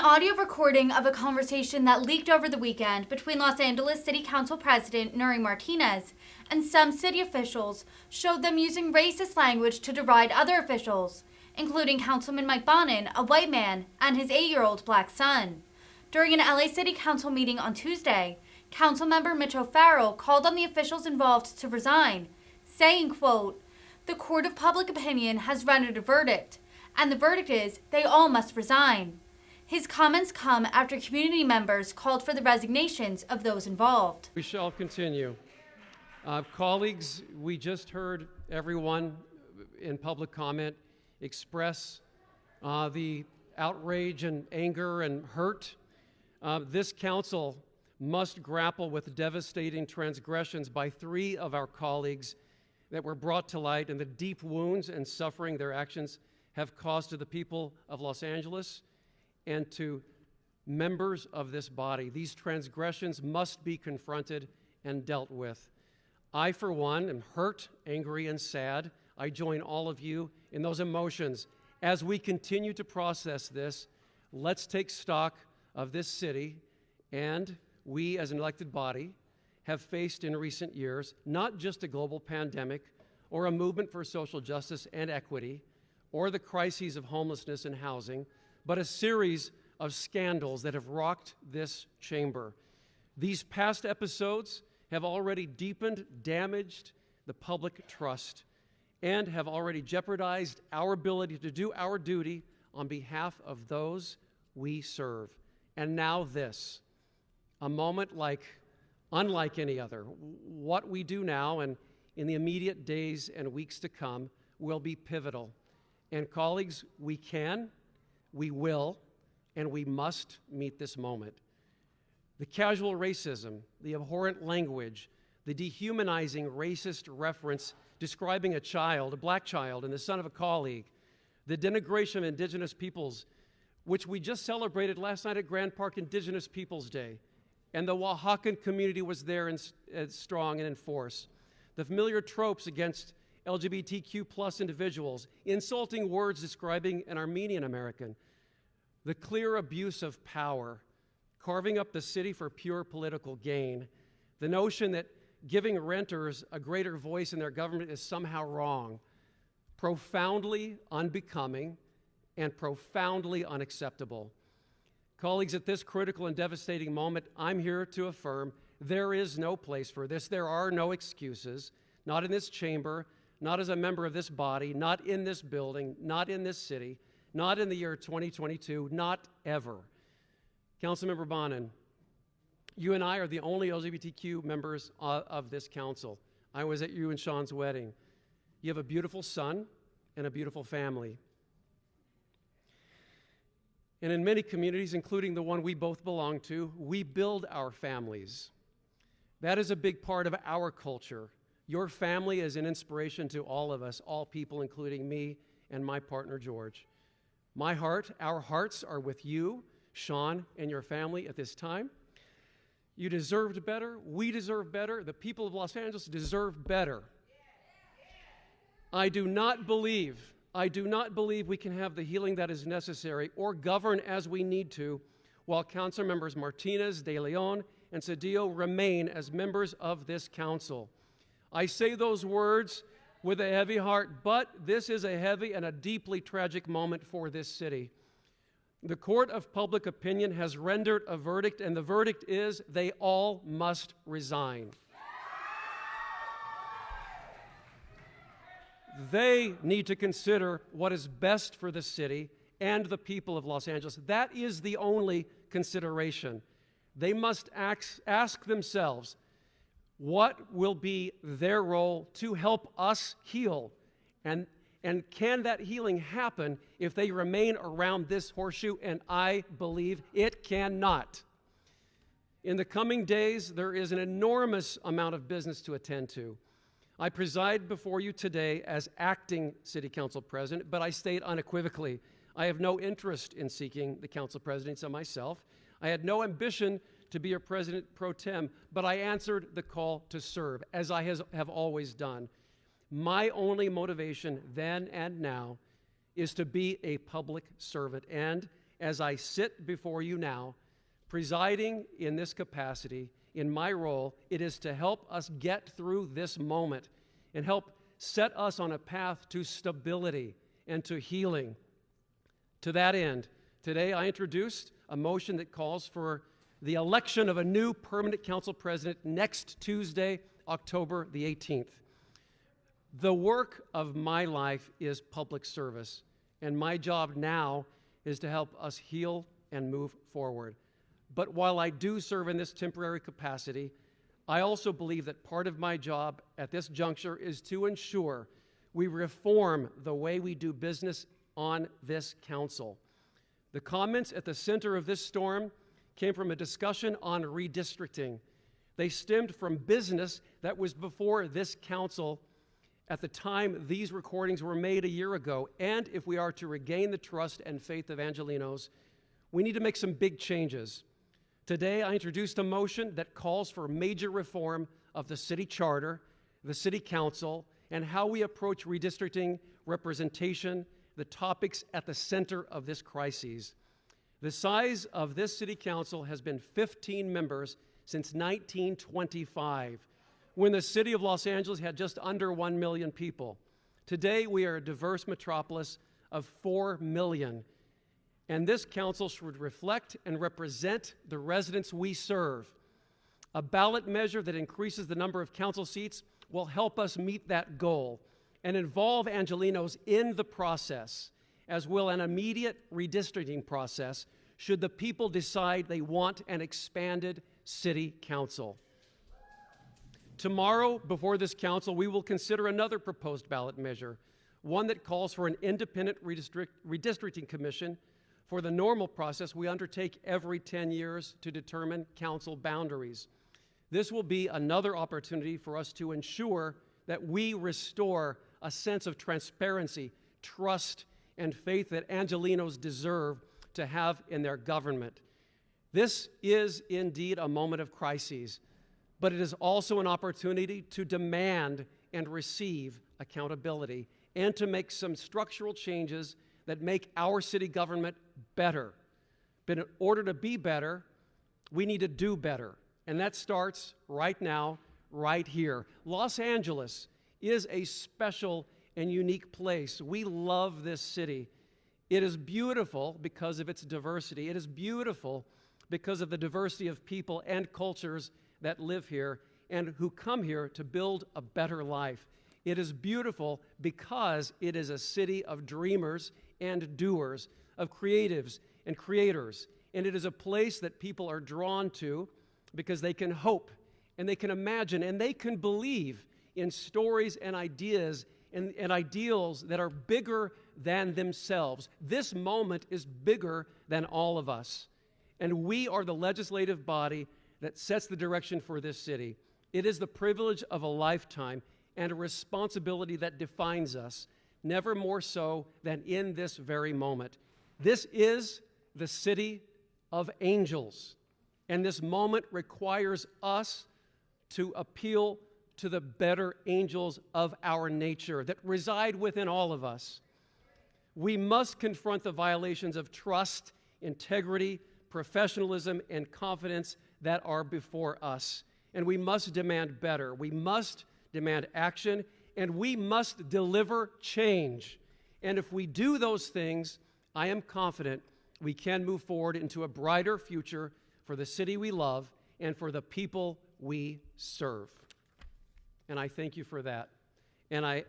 audio recording of a conversation that leaked over the weekend between Los Angeles City Council President Nury Martinez and some city officials showed them using racist language to deride other officials, including Councilman Mike Bonin, a white man, and his 8-year-old black son. During an LA City Council meeting on Tuesday, Councilmember Mitch O'Farrell called on the officials involved to resign, saying, quote, "The court of public opinion has rendered a verdict, and the verdict is they all must resign." His comments come after community members called for the resignations of those involved. We shall continue. Colleagues, we just heard everyone in public comment express the outrage and anger and hurt. This council must grapple with devastating transgressions by 3 of our colleagues that were brought to light and the deep wounds and suffering their actions have caused to the people of Los Angeles and to members of this body. These transgressions must be confronted and dealt with. I, for one, am hurt, angry, and sad. I join all of you in those emotions. As we continue to process this, let's take stock of this city, and we as an elected body have faced in recent years not just a global pandemic or a movement for social justice and equity or the crises of homelessness and housing, but a series of scandals that have rocked this chamber. These past episodes have already deepened, damaged the public trust, and have already jeopardized our ability to do our duty on behalf of those we serve. And now this, a moment unlike any other. What we do now and in the immediate days and weeks to come will be pivotal. And colleagues, we can, we will, and we must meet this moment. The casual racism, the abhorrent language, the dehumanizing racist reference describing a child, a black child, and the son of a colleague, the denigration of indigenous peoples, which we just celebrated last night at Grand Park Indigenous Peoples Day, and the Oaxacan community was there and strong and in force. The familiar tropes against LGBTQ plus individuals, insulting words describing an Armenian American, the clear abuse of power, carving up the city for pure political gain, the notion that giving renters a greater voice in their government is somehow wrong, profoundly unbecoming and profoundly unacceptable. Colleagues, at this critical and devastating moment, I'm here to affirm there is no place for this. There are no excuses, not in this chamber, not as a member of this body, not in this building, not in this city, not in the year 2022, not ever. Councilmember Bonin, you and I are the only LGBTQ members of this council. I was at you and Sean's wedding. You have a beautiful son and a beautiful family. And in many communities, including the one we both belong to, we build our families. That is a big part of our culture. Your family is an inspiration to all of us, all people, including me and my partner, George. My heart, our hearts are with you, Sean, and your family at this time. You deserved better. We deserve better. The people of Los Angeles deserve better. I do not believe we can have the healing that is necessary or govern as we need to while Council Members Martinez, De Leon, and Cedillo remain as members of this council. I say those words with a heavy heart, but this is a heavy and a deeply tragic moment for this city. The court of public opinion has rendered a verdict, and the verdict is they all must resign. They need to consider what is best for the city and the people of Los Angeles. That is the only consideration. They must ask themselves, what will be their role to help us heal? And can that healing happen if they remain around this horseshoe? And I believe it cannot. In the coming days, there is an enormous amount of business to attend to. I preside before you today as acting City Council President, but I state unequivocally, I have no interest in seeking the Council Presidency myself. I had no ambition to be a President pro tem, but I answered the call to serve, as I have always done. My only motivation then and now is to be a public servant and as I sit before you now, presiding in this capacity, in my role, it is to help us get through this moment and help set us on a path to stability and to healing. To that end, today I introduced a motion that calls for the election of a new permanent council president next Tuesday, October the 18th. The work of my life is public service, and my job now is to help us heal and move forward. But while I do serve in this temporary capacity, I also believe that part of my job at this juncture is to ensure we reform the way we do business on this council. The comments at the center of this storm came from a discussion on redistricting. They stemmed from business that was before this council at the time these recordings were made a year ago. And if we are to regain the trust and faith of Angelenos, we need to make some big changes. Today, I introduced a motion that calls for major reform of the city charter, the city council, and how we approach redistricting, representation, the topics at the center of this crisis. The size of this city council has been 15 members since 1925, when the city of Los Angeles had just under 1 million people. Today, we are a diverse metropolis of 4 million. And this council should reflect and represent the residents we serve. A ballot measure that increases the number of council seats will help us meet that goal and involve Angelenos in the process, as will an immediate redistricting process should the people decide they want an expanded city council. Tomorrow, before this council, we will consider another proposed ballot measure, one that calls for an independent redistricting commission for the normal process we undertake every 10 years to determine council boundaries. This will be another opportunity for us to ensure that we restore a sense of transparency, trust, and faith that Angelenos deserve to have in their government. This is indeed a moment of crises, but it is also an opportunity to demand and receive accountability and to make some structural changes that make our city government better. But in order to be better, we need to do better. And that starts right now, right here. Los Angeles is a special and unique place. We love this city. It is beautiful because of its diversity. It is beautiful because of the diversity of people and cultures that live here and who come here to build a better life. It is beautiful because it is a city of dreamers and doers, of creatives and creators. And it is a place that people are drawn to because they can hope and they can imagine and they can believe in stories and ideas and ideals that are bigger than themselves. This moment is bigger than all of us. And we are the legislative body that sets the direction for this city. It is the privilege of a lifetime and a responsibility that defines us, never more so than in this very moment. This is the city of angels, and this moment requires us to appeal to the better angels of our nature that reside within all of us. We must confront the violations of trust, integrity, professionalism, and confidence that are before us. And we must demand better. We must demand action, and we must deliver change. And if we do those things, I am confident we can move forward into a brighter future for the city we love and for the people we serve. And I thank you for that. And I